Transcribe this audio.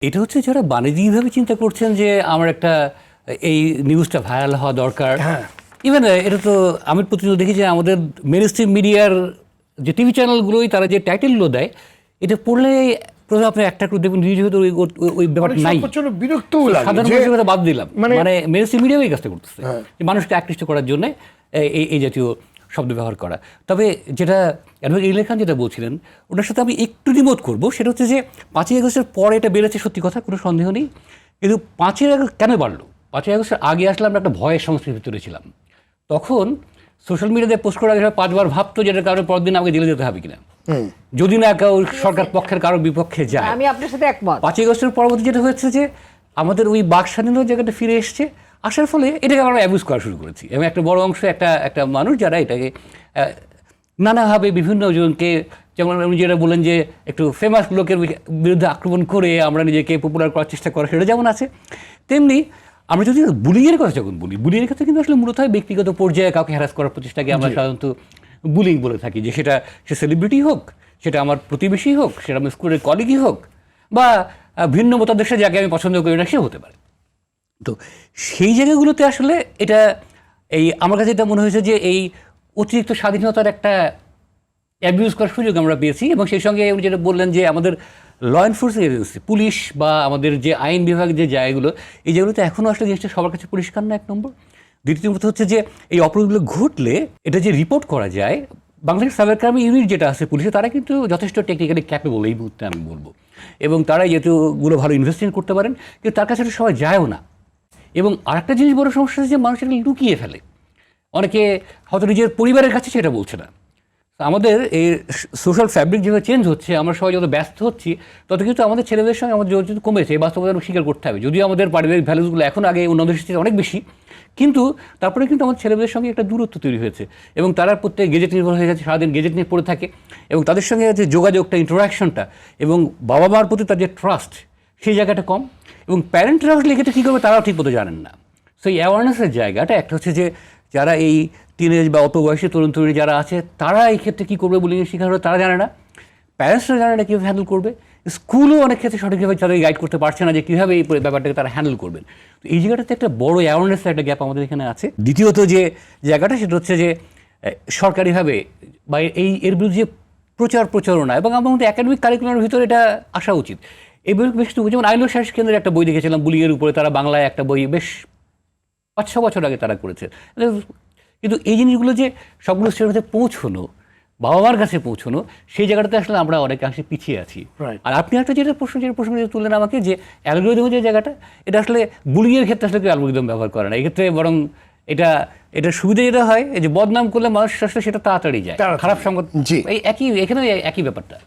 এটা হচ্ছে যারা বাণিজ্যিকভাবে চিন্তা করছেন যে আমার একটা এই নিউজটা ভাইরাল হওয়া দরকার। ইভেন এটা তো আমি প্রতিদিন দেখি যে আমাদের মেইনস্ট্রিম মিডিয়ার যে টিভি চ্যানেলগুলোই তারা যে টাইটেলগুলো দেয় এটা পড়লে প্রথমে আপনি একটা করে দেখবেন নিজে হয়তো ওই ব্যাপারটা নাই, বিরক্ত সাধারণ মানুষের কথা বাদ দিলাম, মানে মেইনস্ট্রিম মিডিয়াও এই কাজটা করতেছে যে মানুষকে আকৃষ্ট করার জন্য এই জাতীয় শব্দ ব্যবহার করা। তবে যেটা অ্যাডভোকেট ইলিয়াস খান যেটা বলছিলেন ওটার সাথে আমি একটু দ্বিমত করবো, সেটা হচ্ছে যে 5ই আগস্টের পরে এটা বেড়েছে সত্যি কথা, কোনো সন্দেহ নেই, কিন্তু 5ই আগস্ট কেন বাড়লো? 5ই আগস্টের আগে আসলে আমরা একটা ভয়ের সংস্কৃতির ভিতরে ছিলাম। তখন সোশ্যাল মিডিয়াতে পোস্ট করার আগে 5 বার ভাবতো যেটার কারণে পরের দিন আমাকে জেলে যেতে হবে কিনা, যদি না কেউ সরকার পক্ষের কারো বিপক্ষে যায়। আমি আপনার সাথে একমত। 5ই আগস্টের পরবর্তী যেটা হয়েছে যে আমাদের ওই বাক স্বাধীনতার জায়গাটা ফিরে এসছে, আসার ফলে এটাকে আমরা অ্যাবিউজ করা শুরু করেছি এবং একটা বড় অংশ একটা মানুষ যারা এটাকে নানাভাবে বিভিন্ন জনকে, যেমন উনি যেটা বললেন যে একটু ফেমাস লোকের বিরুদ্ধে আক্রমণ করে আমরা নিজেকে পপুলার করার চেষ্টা করা, সেটা যেমন আছে, তেমনি আমরা যদি বুলিংয়ের কথা যখন বলি, বুলিংয়ের ক্ষেত্রে কিন্তু আসলে মূলত হয় ব্যক্তিগত পর্যায়ে কাউকে হ্যারাস করার প্রচেষ্টাকে আমরা সাধারণত বুলিং বলে থাকি, যে সেটা সে সেলিব্রিটি হোক, সেটা আমার প্রতিবেশী হোক, সেটা আমার স্কুলের কলিগই হোক, বা ভিন্ন মতাদর্শে যাকে আমি পছন্দ করি না সে হতে পারে। তো সেই জায়গাগুলোতে আসলে এটা আমার কাছে এটা মনে হয়েছে যে এই অতিরিক্ত স্বাধীনতার একটা অ্যাবিউজ করার সুযোগ আমরা পেয়েছি। এবং সেই সঙ্গে উনি যেটা বললেন যে আমাদের ল এনফোর্সিং এজেন্সি, পুলিশ বা আমাদের যে আইন বিভাগ যে জায়গাগুলো, এই জায়গাগুলোতে এখনও আসলে জিনিসটা সবার কাছে পরিষ্কার না, 1 নম্বর। দ্বিতীয়ত হচ্ছে যে এই অপরাধগুলো ঘটলে এটা যে রিপোর্ট করা যায়, বাংলাদেশ সাইবার ক্রাইম ইউনিট যেটা আছে পুলিশে, তারা কিন্তু যথেষ্ট টেকনিক্যালি ক্যাপেবল এই মুহূর্তে আমি বলবো, এবং তারা যেহেতুগুলো ভালো ইনভেস্টিগেট করতে পারেন, কিন্তু তার কাছে সবাই যায়ও না। এবং আরেকটা জিনিস বড় সমস্যা হচ্ছে যে মানুষ এটা লুকিয়ে ফেলে, অনেকে হয়তো নিজের পরিবারের কাছে সেটা বলছে না। আমাদের এই সোশ্যাল ফ্যাব্রিক যেভাবে চেঞ্জ হচ্ছে, আমরা সবাই যত ব্যস্ত হচ্ছি তত কিন্তু আমাদের ছেলেদের সঙ্গে আমাদের যোগাযোগ কমেছে, এই বাস্তবতা স্বীকার করতে হবে। যদিও আমাদের পারিবারিক ভ্যালুসগুলো এখন আগে অন্যদের সাথে অনেক বেশি, কিন্তু তারপরে কিন্তু আমাদের ছেলেদের সঙ্গে একটা দূরত্ব তৈরি হয়েছে এবং তারা প্রত্যেক গেজেট নির্ভর হয়ে গেছে, সারাদিন গেজেট নিয়ে পড়ে থাকে, এবং তাদের সঙ্গে যে যোগাযোগটা, ইন্টারাকশনটা এবং বাবা মার প্রতি তার যে ট্রাস্ট, সেই জায়গাটা কম। এবং প্যারেন্টরা আসলে এক্ষেত্রে কী করবে তারাও ঠিক মতো জানেন না। সো এই অ্যাওয়ারনেসের জায়গাটা একটা হচ্ছে যে যারা এই টিনেজ বা অল্প বয়সী তরুণ তরুণী যারা আছে তারা এই ক্ষেত্রে কী করবে বুলিংয়ের শিকার হলে তারা জানে না, প্যারেন্টসরা জানে না কীভাবে হ্যান্ডেল করবে, স্কুলও অনেক ক্ষেত্রে সঠিকভাবে তাদের গাইড করতে পারছে না যে কীভাবে এই ব্যাপারটাকে তারা হ্যান্ডেল করবেন। তো এই জায়গাটাতে একটা বড় অ্যাওয়ারনেসের একটা গ্যাপ আমাদের এখানে আছে। দ্বিতীয়ত যে জায়গাটা সেটা হচ্ছে যে সরকারিভাবে বা এর বিরুদ্ধে প্রচারণা, এবং আমার মধ্যে একাডেমিক কারিকুলামের ভিতরে এটা আসা উচিত। এই বই বেশ, যেমন আইন সাহস কেন্দ্রের একটা বই দেখেছিলাম বুলিংয়ের উপরে, তারা বাংলায় একটা বই বেশ 5-6 বছর আগে তারা করেছে, কিন্তু এই জিনিসগুলো যে সবগুলো স্টেজে পৌঁছানো, বাবা মার কাছে পৌঁছানো, সেই জায়গাটাতে আসলে আমরা অনেকাংশে পিছিয়ে আছি। আর আপনি একটা যেটা প্রশ্ন তুললেন আমাকে, যে অ্যালগোরিদমের যে জায়গাটা, এটা আসলে বুলিংয়ের ক্ষেত্রে আসলে কেউ অ্যালগোরিদম ব্যবহার করে না, এক্ষেত্রে বরং এটা সুবিধা যেটা হয়, এই যে বদনাম করলে মানুষ আসলে সেটা তাড়াতাড়ি যায়, খারাপ সংগত, এই একই এখানে একই ব্যাপারটা।